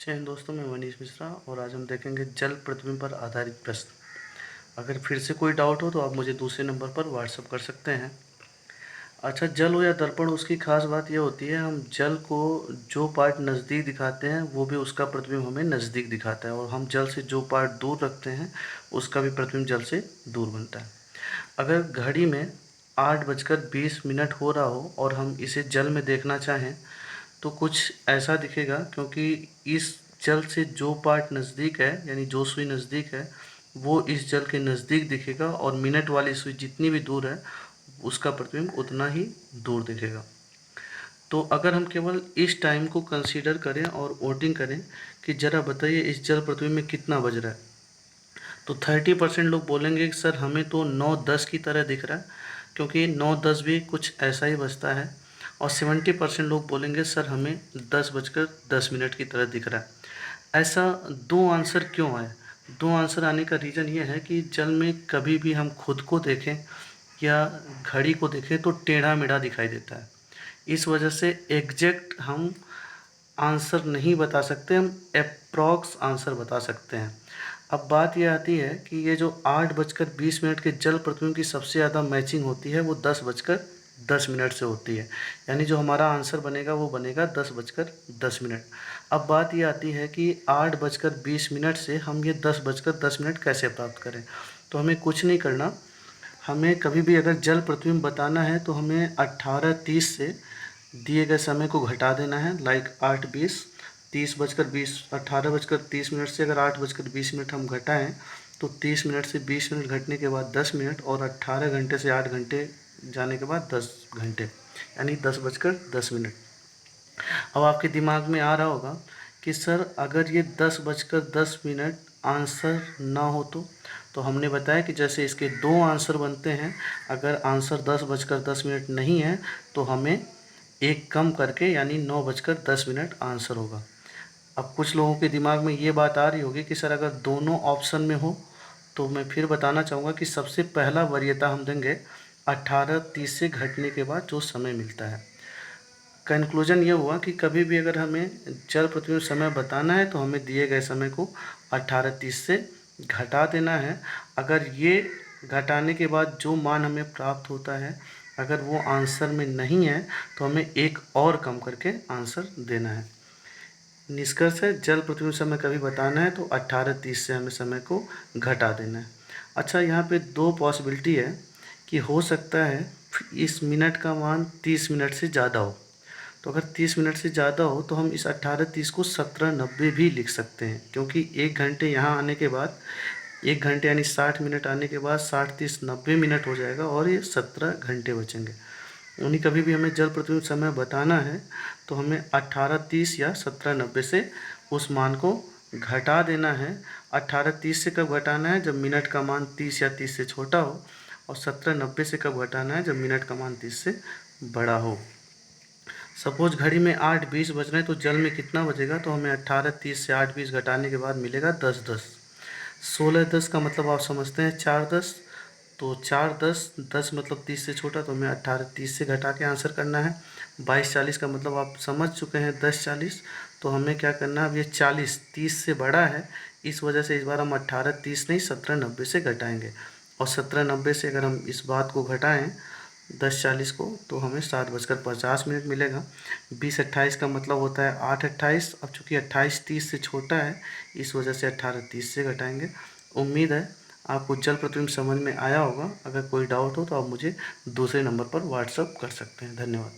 जय हिंद दोस्तों, मैं मनीष मिश्रा और आज हम देखेंगे जल प्रतिबिंब पर आधारित प्रश्न। अगर फिर से कोई डाउट हो तो आप मुझे दूसरे नंबर पर व्हाट्सअप कर सकते हैं। अच्छा, जल हो या दर्पण, उसकी खास बात यह होती है हम जल को जो पार्ट नज़दीक दिखाते हैं वो भी उसका प्रतिबिंब हमें नज़दीक दिखाता है, और हम जल से जो पार्ट दूर रखते हैं उसका भी प्रतिबिंब जल से दूर बनता है। अगर घड़ी में 8:20 हो रहा हो और हम इसे जल में देखना चाहें तो कुछ ऐसा दिखेगा, क्योंकि इस जल से जो पार्ट नज़दीक है यानी जो सुई नज़दीक है वो इस जल के नज़दीक दिखेगा, और मिनट वाली सुई जितनी भी दूर है उसका प्रतिबिंब उतना ही दूर दिखेगा। तो अगर हम केवल इस टाइम को कंसीडर करें और वोटिंग करें कि ज़रा बताइए इस जल प्रतिबिंब में कितना बज रहा है, तो 30% लोग बोलेंगे कि सर हमें तो 9:10 की तरह दिख रहा है, क्योंकि 9:10 भी कुछ ऐसा ही बजता है। और 70% लोग बोलेंगे सर हमें 10:10 की तरह दिख रहा है। ऐसा दो आंसर क्यों आए? दो आंसर आने का रीज़न ये है कि जल में कभी भी हम खुद को देखें या घड़ी को देखें तो टेढ़ा मेढ़ा दिखाई देता है। इस वजह से एग्जैक्ट हम आंसर नहीं बता सकते, हम अप्रॉक्स आंसर बता सकते हैं। अब बात ये आती है कि ये जो 8:20 के जल प्रतिबिंब की सबसे ज़्यादा मैचिंग होती है वो 10:10 से होती है, यानी जो हमारा आंसर बनेगा वो बनेगा 10:10। अब बात ये आती है कि 8:20 से हम ये 10:10 कैसे प्राप्त करें। तो हमें कुछ नहीं करना, हमें कभी भी अगर जल प्रतिबिंब बताना है तो हमें 18:30 से दिए गए समय को घटा देना है। लाइक 8:20, 30:20, 18:30 से अगर 8:20 हम घटाएं तो 30 मिनट से 20 मिनट घटने के बाद 10 मिनट, और 18 घंटे से 8 घंटे जाने के बाद 10 घंटे, यानी 10:10। अब आपके दिमाग में आ रहा होगा कि सर अगर ये 10:10 आंसर ना हो तो हमने बताया कि जैसे इसके दो आंसर बनते हैं। अगर आंसर 10:10 नहीं है तो हमें एक कम करके यानी 9:10 आंसर होगा। अब कुछ लोगों के दिमाग में ये बात आ रही होगी कि सर अगर दोनों ऑप्शन में हो, तो मैं फिर बताना चाहूँगा कि सबसे पहला वरीयता हम देंगे 18:30 से घटने के बाद जो समय मिलता है। कंक्लूजन ये हुआ कि कभी भी अगर हमें जल प्रतिबिंब समय बताना है तो हमें दिए गए समय को 18:30 से घटा देना है। अगर ये घटाने के बाद जो मान हमें प्राप्त होता है अगर वो आंसर में नहीं है तो हमें एक और कम करके आंसर देना है। निष्कर्ष है, जल प्रतिबिंब समय कभी बताना है तो 18:30 से हमें समय को घटा देना है। अच्छा, यहाँ पे दो पॉसिबिलिटी है कि हो सकता है इस मिनट का मान 30 मिनट से ज़्यादा हो। तो अगर 30 मिनट से ज़्यादा हो तो हम इस 18:30 को 17:90 भी लिख सकते हैं, क्योंकि 1 घंटे यहाँ आने के बाद 1 घंटे यानी 60 मिनट आने के बाद 60, 30, 90 मिनट हो जाएगा और ये 17 घंटे बचेंगे। यानी कभी भी हमें जल प्रतिबिंब समय बताना है तो हमें 18:30 या 17:90 से उस मान को घटा देना है। 18:30 से कब घटाना है? जब मिनट का मान 30 या 30 से छोटा हो, और 17:90 से कब घटाना है? जब मिनट का मान 30 से बड़ा हो। सपोज घड़ी में 8:20 बज रहे हैं तो जल में कितना बजेगा? तो हमें 18:30 से 8:20 घटाने के बाद मिलेगा 10:10। 16:10 का मतलब आप समझते हैं 4:10, तो 4:10, 10 मतलब 30 से छोटा, तो हमें 18:30 से घटा के आंसर करना है। 22:40 का मतलब आप समझ चुके हैं 10:40, तो हमें क्या करना है? अब ये 40 30 से बड़ा है, इस वजह से इस बार हम 18:30 नहीं 17:90 से घटाएंगे, और 17:90 से अगर हम इस बात को घटाएं 10:40 को तो हमें 7:50 मिलेगा। 20:28 का मतलब होता है 8:28। अब चूँकि 28 30 से छोटा है इस वजह से 18:30 से घटाएंगे। उम्मीद है आपको जल प्रतिबिंब समझ में आया होगा। अगर कोई डाउट हो तो आप मुझे दूसरे नंबर पर व्हाट्सअप कर सकते हैं। धन्यवाद।